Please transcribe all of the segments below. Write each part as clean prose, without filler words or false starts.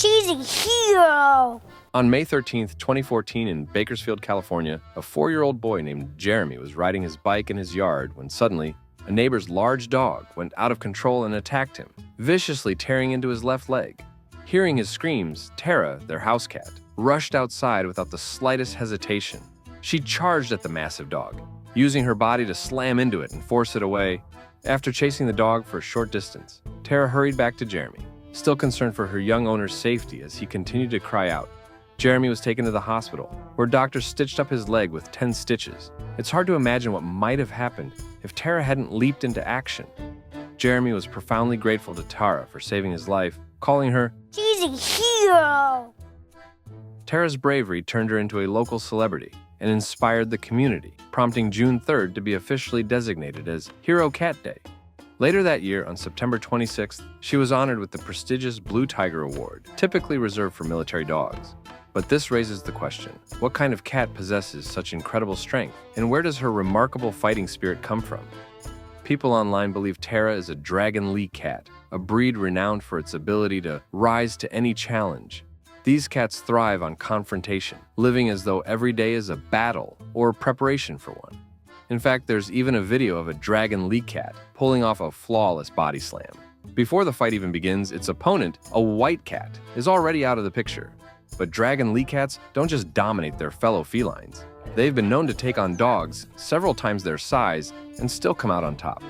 She's a hero! On May 13, 2014, in Bakersfield, California, a 4-year-old boy named Jeremy was riding his bike in his yard when suddenly, a neighbor's large dog went out of control and attacked him, viciously tearing into his left leg. Hearing his screams, Tara, their house cat, rushed outside without the slightest hesitation. She charged at the massive dog, using her body to slam into it and force it away. After chasing the dog for a short distance, Tara hurried back to Jeremy, still concerned for her young owner's safety as he continued to cry out. Jeremy was taken to the hospital, where doctors stitched up his leg with 10 stitches. It's hard to imagine what might have happened if Tara hadn't leaped into action. Jeremy was profoundly grateful to Tara for saving his life, calling her, She's a hero! Tara's bravery turned her into a local celebrity and inspired the community, prompting June 3rd to be officially designated as Hero Cat Day. Later that year, on September 26th, she was honored with the prestigious Blue Tiger Award, typically reserved for military dogs. But this raises the question, what kind of cat possesses such incredible strength, and where does her remarkable fighting spirit come from? People online believe Tara is a Dragon Lee cat, a breed renowned for its ability to rise to any challenge. These cats thrive on confrontation, living as though every day is a battle or preparation for one. In fact, there's even a video of a Dragon Lee cat pulling off a flawless body slam. Before the fight even begins, its opponent, a white cat, is already out of the picture. But Dragon Lee cats don't just dominate their fellow felines. They've been known to take on dogs several times their size and still come out on top.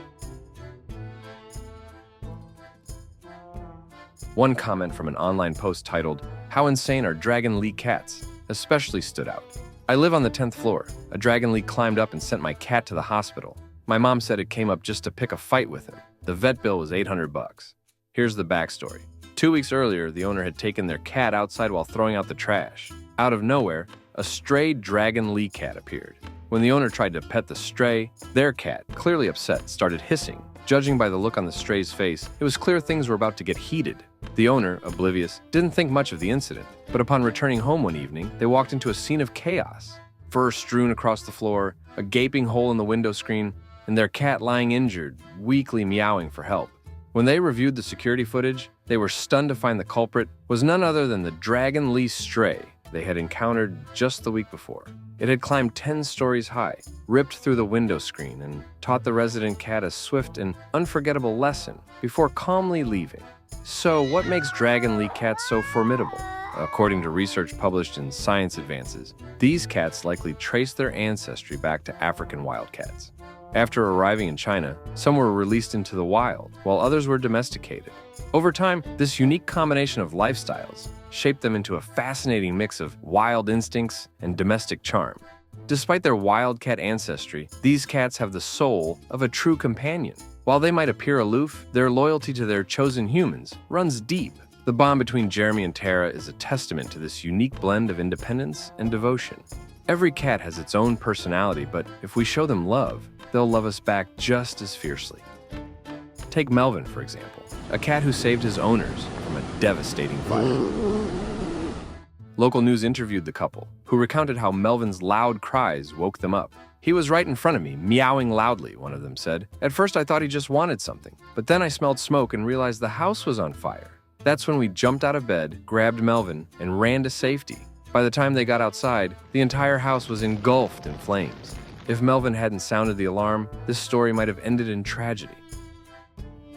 One comment from an online post titled, "How insane are Dragon Lee cats?" especially stood out. I live on the 10th floor. A Dragon Lee climbed up and sent my cat to the hospital. My mom said it came up just to pick a fight with him. The vet bill was $800. Here's the backstory. 2 weeks earlier, the owner had taken their cat outside while throwing out the trash. Out of nowhere, a stray Dragon Lee cat appeared. When the owner tried to pet the stray, their cat, clearly upset, started hissing. Judging by the look on the stray's face, it was clear things were about to get heated. The owner, oblivious, didn't think much of the incident, but upon returning home one evening, they walked into a scene of chaos. Fur strewn across the floor, a gaping hole in the window screen, and their cat lying injured, weakly meowing for help. When they reviewed the security footage, they were stunned to find the culprit was none other than the Dragon Lee stray they had encountered just the week before. It had climbed 10 stories high, ripped through the window screen, and taught the resident cat a swift and unforgettable lesson before calmly leaving. So what makes Dragon Lee cats so formidable? According to research published in Science Advances, these cats likely trace their ancestry back to African wildcats. After arriving in China, some were released into the wild, while others were domesticated. Over time, this unique combination of lifestyles shaped them into a fascinating mix of wild instincts and domestic charm. Despite their wildcat ancestry, these cats have the soul of a true companion. While they might appear aloof, their loyalty to their chosen humans runs deep. The bond between Jeremy and Tara is a testament to this unique blend of independence and devotion. Every cat has its own personality, but if we show them love, they'll love us back just as fiercely. Take Melvin, for example, a cat who saved his owners from a devastating fire. Local news interviewed the couple, who recounted how Melvin's loud cries woke them up. "He was right in front of me, meowing loudly," one of them said. "At first I thought he just wanted something, but then I smelled smoke and realized the house was on fire. That's when we jumped out of bed, grabbed Melvin, and ran to safety. By the time they got outside, the entire house was engulfed in flames. If Melvin hadn't sounded the alarm, this story might have ended in tragedy."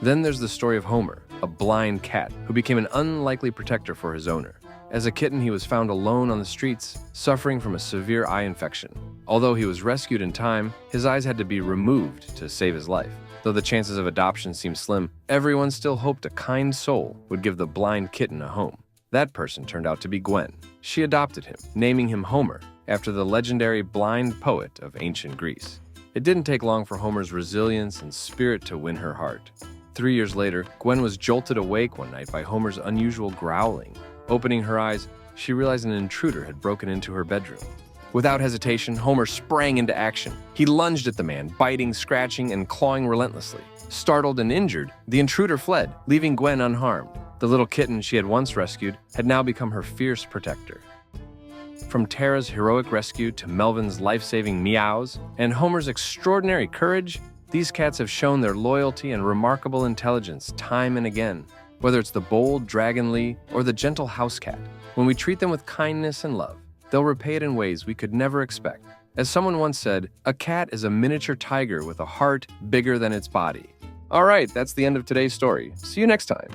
Then there's the story of Homer, a blind cat who became an unlikely protector for his owner. As a kitten, he was found alone on the streets, suffering from a severe eye infection. Although he was rescued in time, his eyes had to be removed to save his life. Though the chances of adoption seemed slim, everyone still hoped a kind soul would give the blind kitten a home. That person turned out to be Gwen. She adopted him, naming him Homer, after the legendary blind poet of ancient Greece. It didn't take long for Homer's resilience and spirit to win her heart. 3 years later, Gwen was jolted awake one night by Homer's unusual growling. Opening her eyes, she realized an intruder had broken into her bedroom. Without hesitation, Homer sprang into action. He lunged at the man, biting, scratching, and clawing relentlessly. Startled and injured, the intruder fled, leaving Gwen unharmed. The little kitten she had once rescued had now become her fierce protector. From Tara's heroic rescue to Melvin's life-saving meows and Homer's extraordinary courage, these cats have shown their loyalty and remarkable intelligence time and again. whether it's the bold dragon or the gentle house cat. When we treat them with kindness and love, they'll repay it in ways we could never expect. As someone once said, a cat is a miniature tiger with a heart bigger than its body. All right, that's the end of today's story. See you next time.